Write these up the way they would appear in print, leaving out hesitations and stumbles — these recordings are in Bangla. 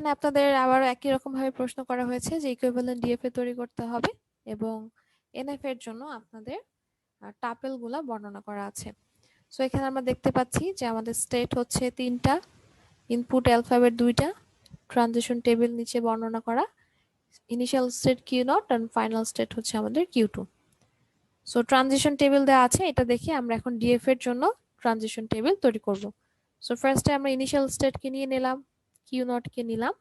এখানে আপনাদের আবার একই রকম ভাবে প্রশ্ন করা হয়েছে যে ইকুইভ্যালেন্ট ডিএফএ তৈরি করতে হবে এবং এনএফএ এর জন্য আপনাদের টাপেল গুলা বর্ণনা করা আছে। সো এখানে আমরা দেখতে পাচ্ছি যে আমাদের স্টেট হচ্ছে 3টা, ইনপুট অ্যালফাবেট 2টা, ট্রানজিশন টেবিল নিচে বর্ণনা করা, initial state q naught and final state হচ্ছে আমাদের q two. So transition table দেওয়া আছে, এটা দেখে আমরা এখন ডিএফএ এর জন্য ট্রানজিশন টেবিল তৈরি করব। সো ফার্স্টে আমরা ইনিশিয়াল স্টেট কে নিয়ে নিলাম, কিউ নট কে নিলাম।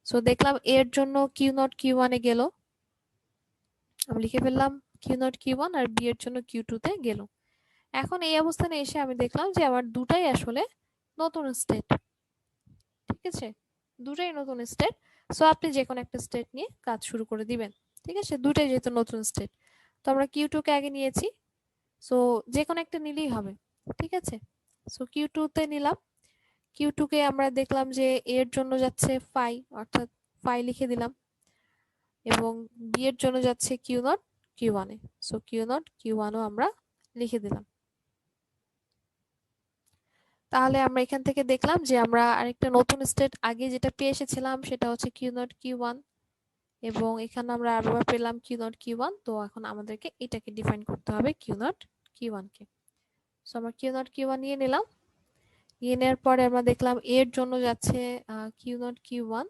সো দেখলাম এর জন্য কিউ নট কিউ ওয়ানে গেল, আমি লিখে ফেললাম কিউ নট কিউ ওয়ান, আর বি এর জন্য কিউ টু তে গেল। এখন এই অবস্থানে এসে আমি দেখলাম যে আমার দুটাই আসলে নতুন স্টেট, ঠিক আছে, দুটাই নতুন স্টেট। সো আপনি যে কোনো একটা স্টেট নিয়ে কাজ শুরু করে দিবেন, ঠিক আছে, দুটাই যেহেতু নতুন স্টেট। তো আমরা কিউ টু কে আগে নিয়েছি, সো যে কোনো একটা নিলেই হবে, ঠিক আছে। সো কিউ টু তে নিলাম, কিউ টু কে আমরা দেখলাম যে এর জন্য যাচ্ছে ফাই, অর্থাৎ ফাই লিখে দিলাম, এবং বি এর জন্য যাচ্ছে কিউ নট কিউ ওয়ানে। সো কিউ নট কিউ ওয়ানও আমরা লিখে দিলাম। তাহলে আমরা এখান থেকে দেখলাম যে আমরা আরেকটা নতুন স্টেট আগে যেটা পেয়ে এসেছিলাম সেটা হচ্ছে কিউ নট কিউ ওয়ান, এবং এখানে আমরা আবার পেলাম কিউ নট কিউ ওয়ান। তো এখন আমাদেরকে এটাকে ডিফাইন করতে হবে কিউ নট কিউ ওয়ান কে। সো আমরা কিউ নট কিউ ওয়ান নিয়ে নিলাম, নিয়ে নেওয়ার পরে আমরা দেখলাম এর জন্য যাচ্ছে কিউ নট কিউ ওয়ান,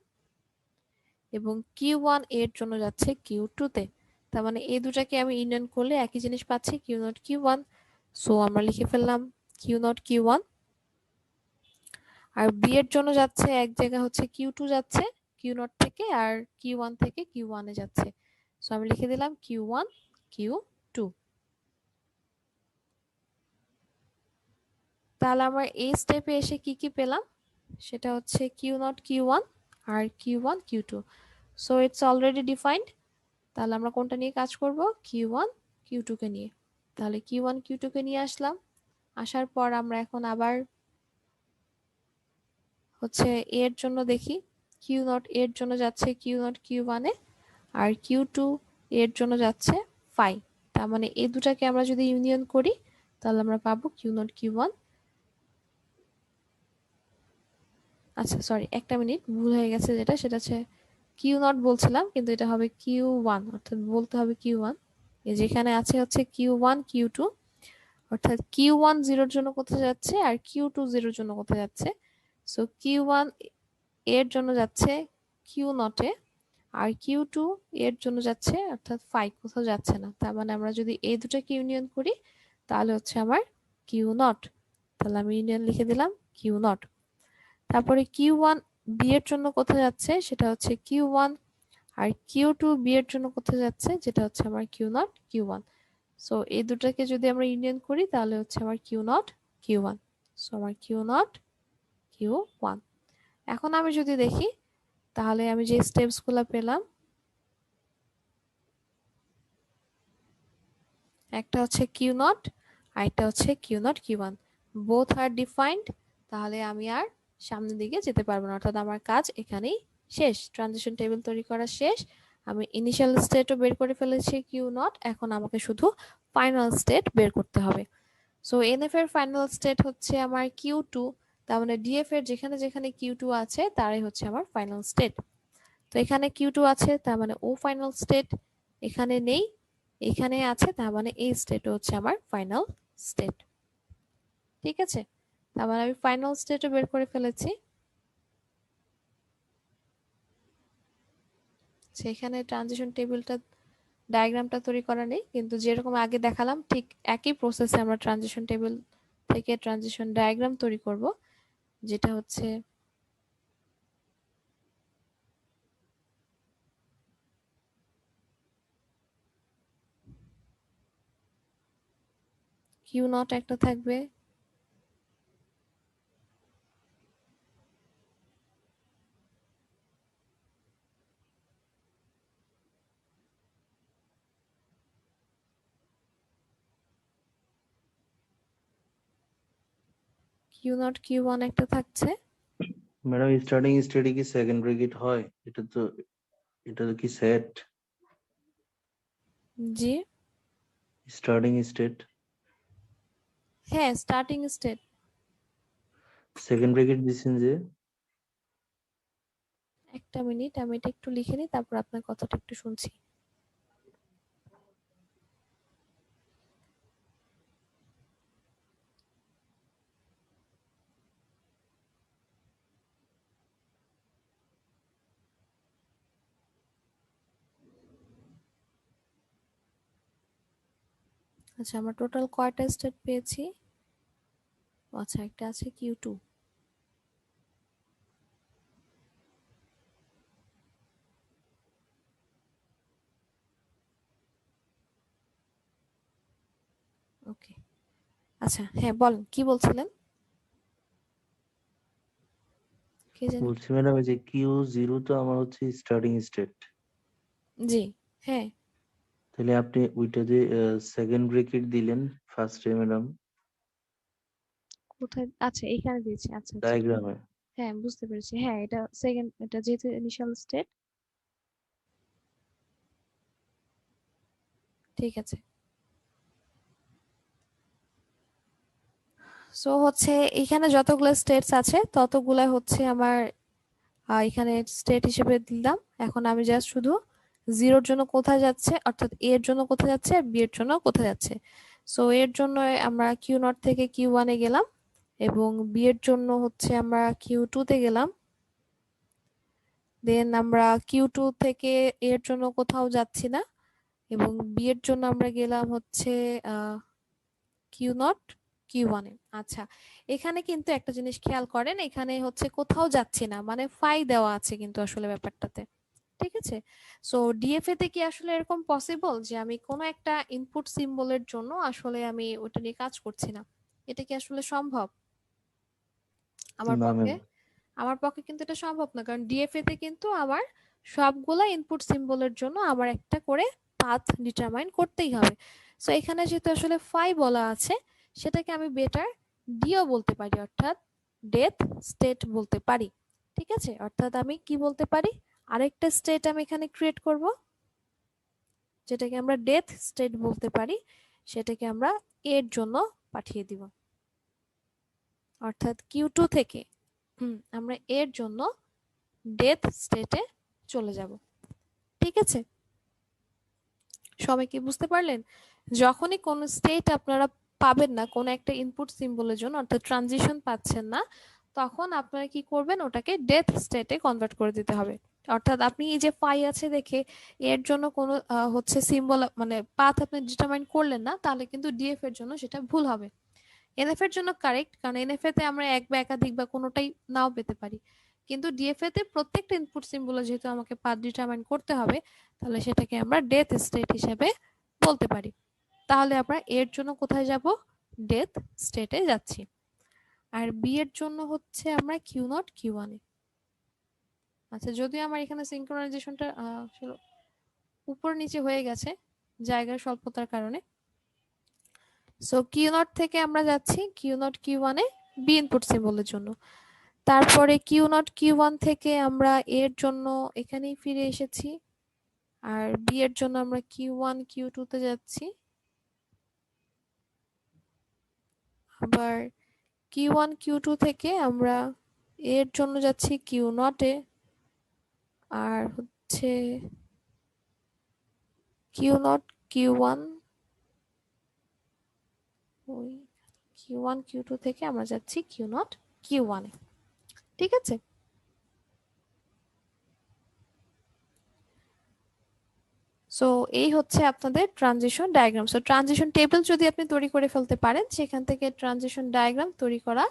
এবং কিউ ওয়ান এর জন্য যাচ্ছে কিউ টু তে। তার মানে এই দুটাকে আমি ইউনিয়ন করলে একই জিনিস পাচ্ছি, Q naught Q one. So আমরা লিখে ফেললাম কিউ নট কিউ ওয়ান। আর বি এর জন্য যাচ্ছে এক জায়গা হচ্ছে কিউ টু যাচ্ছে কিউ নট থেকে, আর কিউ ওয়ান থেকে কিউ ওয়ানে যাচ্ছে। সো আমি লিখে দিলাম কিউ ওয়ান কিউ টু। তাহলে আমরা এই স্টেপে এসে কি কি পেলাম, সেটা হচ্ছে কিউ নট কিউ ওয়ান আর Q one Q two. So it's already defined. তাহলে আমরা কোনটা নিয়ে কাজ করব, কিউ ওয়ান কিউ টু কে নিয়ে। তাহলে কিউ ওয়ান কিউ টু কে নিয়ে আসলাম, আসার পর আমরা এখন আবার হচ্ছে এর জন্য দেখি, কিউ নট এর জন্য যাচ্ছে কিউ নট কিউ ওয়ানে, আর কিউ টু এর জন্য যাচ্ছে ফাই। তার মানে এই দুটাকে আমরা যদি ইউনিয়ন করি তাহলে আমরা পাবো কিউ নট কিউ ওয়ান। আচ্ছা সরি, একটা মিনিট, ভুল হয়ে গেছে, যেটা সেটা হচ্ছে কিউ নট বলছিলাম, কিন্তু এটা হবে কিউ ওয়ান, অর্থাৎ বলতে হবে কিউ ওয়ান। এই যেখানে আছে হচ্ছে কিউ ওয়ান কিউ টু, অর্থাৎ কিউ ওয়ান জিরোর জন্য কোথায় যাচ্ছে আর কিউ টু জিরোর জন্য কোথায় যাচ্ছে। সো কিউ ওয়ান এর জন্য যাচ্ছে কিউ নটে, আর কিউ টু এর জন্য যাচ্ছে অর্থাৎ ফাই কোথাও যাচ্ছে না। তার মানে আমরা যদি এই দুটাকে ইউনিয়ন করি তাহলে হচ্ছে আমার কিউ নট। তাহলে আমি ইউনিয়ন লিখে দিলাম কিউ নট। তারপরে কিউ ওয়ান বি এর জন্য কোথায় যাচ্ছে সেটা হচ্ছে কিউ ওয়ান, আর কিউ টু বি এর জন্য কোথায় যাচ্ছে যেটা হচ্ছে আমার Q naught Q one. So এই দুটাকে যদি আমরা ইউনিয়ন করি তাহলে হচ্ছে আমার Q naught Q one. So আমার কিউ নট কিউ ওয়ান। এখন আমি যদি দেখি তাহলে আমি যে স্টেপস গুলা পেলাম, একটা হচ্ছে কিউ নট আর একটা হচ্ছে Q naught Q one, both are defined. তাহলে আমি আর সামনের দিকে যেতে পারবো না, অর্থাৎ আমার কাজ এখানেই শেষ, ট্রানজিশন টেবিল তৈরি করা শেষ। আমি ইনিশিয়াল স্টেটও বের করে ফেলেছি কিউ নট, এখন আমাকে শুধু ফাইনাল স্টেট বের করতে হবে। সো এনএফ এর ফাইনাল স্টেট হচ্ছে আমার কিউ টু, তার মানে ডিএফ এর যেখানে যেখানে কিউ টু আছে তারাই হচ্ছে আমার ফাইনাল স্টেট। তো এখানে কিউ টু আছে তার মানে ও ফাইনাল স্টেট, এখানে নেই এখানে আছে তার মানে এই স্টেটও হচ্ছে আমার ফাইনাল স্টেট, ঠিক আছে। তার মানে আমি ফাইনাল স্টেটও বের করে ফেলেছি। সেখানে ট্রানজিশন টেবিলটা ডায়াগ্রামটা তৈরি করা নেই, কিন্তু যেরকম আগে দেখালাম ঠিক একই প্রসেসে আমরা ট্রানজিশন টেবিল থেকে ট্রানজিশন ডায়াগ্রাম তৈরি করব, যেটা হচ্ছে কিউ নট একটা থাকবে, কিউ নট কিউ ওয়ান একটা থাকছে। ম্যাডাম স্টার্টিং স্টেটে কি সেকেন্ড ব্র্যাকেট হয়? এটা তো কি সেট? জি স্টার্টিং স্টেট হ্যাঁ, স্টার্টিং স্টেট। সেকেন্ড ব্র্যাকেট দিছেন যে, সেকেন্ড ব্র্যাকেট দিছি। এটা কি সেট? সেকেন্ড ব্র্যাকেট দিছি। স্টার্টিং স্টেট সেকেন্ড ব্র্যাকেট দিছেন যে, এটা কি সেট? হ্যাঁ, স্টার্টিং স্টেট। সেকেন্ড ব্র্যাকেট দিছেন যে, একটা মিনিট, আমি এটা একটু লিখে নিই, তারপর আপনার কথাটা একটু শুনছি। আচ্ছা, আমরা টোটাল কয়টা স্টেট পেয়েছি? আচ্ছা, একটা আছে Q2। ওকে, আচ্ছা হ্যাঁ বলেন, কি বলছিলেন? কি জানি। বলছি ম্যাডাম, এই যে Q0 তো আমার হচ্ছে স্টার্টিং স্টেট, জি, হ্যাঁ। তাহলে আপনি ওইটা যে সেকেন্ড ব্রেকেট দিলেন ফার্স্টে ম্যাডাম কোথায়? আচ্ছা, এখানে দিয়েছি। আচ্ছা আচ্ছা, ডায়াগ্রামে, হ্যাঁ বুঝতে পেরেছি। হ্যাঁ, এটা সেকেন্ড, এটা যেহেতু ইনিশিয়াল স্টেট। ঠিক আছে। সো হচ্ছে এখানে যতগুলো স্টেটস আছে ততগুলা হচ্ছে আমার এখানে স্টেট হিসেবে দিলাম। এখন আমি জাস্ট শুধু জিরোর জন্য কোথায় যাচ্ছে, অর্থাৎ এ এর জন্য কোথায় যাচ্ছে আর বি এর জন্য কোথায় যাচ্ছে। সো এর জন্য আমরা Q0 থেকে Q1 এ গেলাম, এবং বি এর জন্য হচ্ছে আমরা Q2 তে গেলাম। দেন আমরা Q2 থেকে এ এর জন্য কোথাও যাচ্ছি না, এবং বি এর জন্য আমরা গেলাম হচ্ছে Q0 Q1 এ। আচ্ছা, এখানে কিন্তু একটা জিনিস খেয়াল করেন, এখানে হচ্ছে কোথাও যাচ্ছি না মানে ফাই দেওয়া আছে কিন্তু আসলে ব্যাপারটাতে। ঠিক আছে। সো ডিএফএ তে কি আসলে এরকম পসিবল যে আমি কোনো একটা ইনপুট সিম্বলের জন্য আসলে আমি ওটা নিয়ে কাজ করছি না? এটা কি আসলে সম্ভব আমার না পক্ষে? ম্যাম। আমার পক্ষে কিন্তু এটা সম্ভব না, কারণ ডিএফএ তে কিন্তু আমার সবগুলা ইনপুট সিম্বলের জন্য আমার একটা করে পাথ ডিটারমাইন করতেই হবে। সো এখানে যেহেতু আসলে ফাই বলা আছে, সেটাকে আমি বেটার ডিও বলতে পারি, অর্থাৎ ডেথ স্টেট বলতে পারি। ঠিক আছে, অর্থাৎ আমি কি বলতে পারি, আরেকটা স্টেট আমি এখানে ক্রিয়েট করব, যেটাকে আমরা ডেথ স্টেট বলতে পারি। সেটাকে আমরা এর জন্য পাঠিয়ে দিব, অর্থাৎ Q2 থেকে আমরা এর জন্য ডেথ স্টেটে চলে যাব। ঠিক আছে, সবাই কি বুঝতে পারলেন? যখনই কোন স্টেট আপনারা পাবেন না কোন একটা ইনপুট সিম্বলের জন্য, অর্থাৎ ট্রানজিশন পাচ্ছেন না, তখন আপনারা কি করবেন, ওটাকে ডেথ স্টেটে কনভার্ট করে দিতে হবে। অর্থাৎ আপনি এই যে ফাই আছে দেখে এর জন্য কোনো হচ্ছে সিম্বল মানে পাথ আপনি ডিটারমাইন করলেন না, তাহলে কিন্তু ডিএফ এর জন্য সেটা ভুল হবে। এনএফ এর জন্য কারেক্ট, কারণ এনএফএ তে আমরা এক বা একাধিক বা কোনোটাই নাও পেতে পারি, কিন্তু ডিএফএ তে প্রত্যেকটা ইনপুট সিম্বল যেহেতু আমাকে পাথ ডিটারমাইন করতে হবে, তাহলে সেটাকে আমরা ডেথ স্টেট হিসেবে বলতে পারি। তাহলে আমরা এর জন্য কোথায় যাব, ডেথ স্টেটে যাচ্ছি। আর বি এর জন্য হচ্ছে আমরা Q0 Q1 এ। আচ্ছা, যদিও আমার এখানে সিঙ্ক্রোনাইজেশনটা উপর নিচে হয়ে গেছে জায়গার স্বল্পতার কারণে। সো Q0 থেকে আমরা যাচ্ছি Q0 Q1 A B input সিম্বলের জন্য। তারপরে Q0 Q1 থেকে আমরা এর জন্য এখানেই ফিরে এসেছি, আর বি এর জন্য আমরা Q1 Q2 তে যাচ্ছি। আবার Q1 Q2 থেকে আমরা এর জন্য যাচ্ছি Q0 এ, আর হচ্ছে Q0 Q1, ওই Q1 Q2 থেকে আমরা যাচ্ছি Q0 Q1 এ। ঠিক আছে। সো এই হচ্ছে আপনাদের transition diagram. So transition table যদি আপনি তৈরি করে ফেলতে পারেন, সেখান থেকে ট্রানজিশন ডায়াগ্রাম তৈরি করা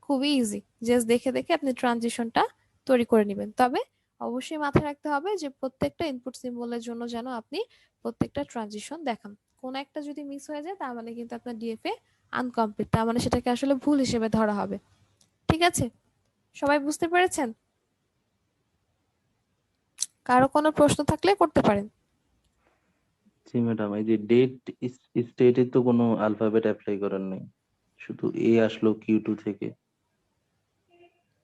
খুবই ইজি। জাস্ট দেখে দেখে আপনি ট্রানজিশনটা তৈরি করে নেবেন। তবে অবশ্যই মাথায় রাখতে হবে যে প্রত্যেকটা ইনপুট সিম্বলের জন্য যেন আপনি প্রত্যেকটা ট্রানজিশন দেখান। কোন একটা যদি মিস হয়ে যায় তার মানে কিন্তু আপনার ডিএফএ আনকমপ্লিট, তার মানে সেটাকে আসলে ভুল হিসেবে ধরা হবে। ঠিক আছে, সবাই বুঝতে পেরেছেন? কারো কোনো প্রশ্ন থাকলে করতে পারেন। জি ম্যাডাম, এই যে ডেট স্টেটে তো কোনো আলফাবেট অ্যাপ্লাই করার নেই, শুধু এ আসলো Q2 থেকে।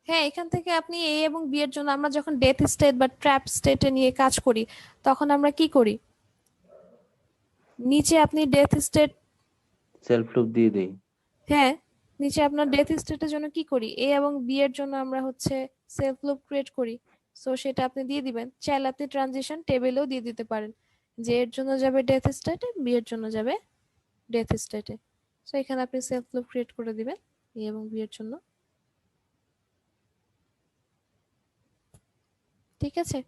হ্যাঁ, এখান থেকে আপনি এ এবং বি এর জন্য আমরা যখন ডেথ স্টেট বা ট্র্যাপ স্টেটে নিয়ে কাজ করি, তখন আমরা কি করি, নিচে আপনি ডেথ স্টেট, সেলফ লুপ দিয়ে দেই। হ্যাঁ নিচে আপনার ডেথ স্টেটের জন্য কি করি, এ এবং বি এর জন্য আমরা হচ্ছে সেলফ লুপ ক্রিয়েট করি। সো সেটা আপনি দিয়ে দিবেন। চাইলে আপনি ট্রানজিশন টেবিলেও দিয়ে দিতে পারেন যে এর জন্য যাবে ডেথ স্টেটে, বি এর জন্য যাবে ডেথ স্টেটে। সো এখানে আপনি সেলফ লুপ ক্রিয়েট করে দিবেন এ এবং বি এর জন্য। ঠিক আছে?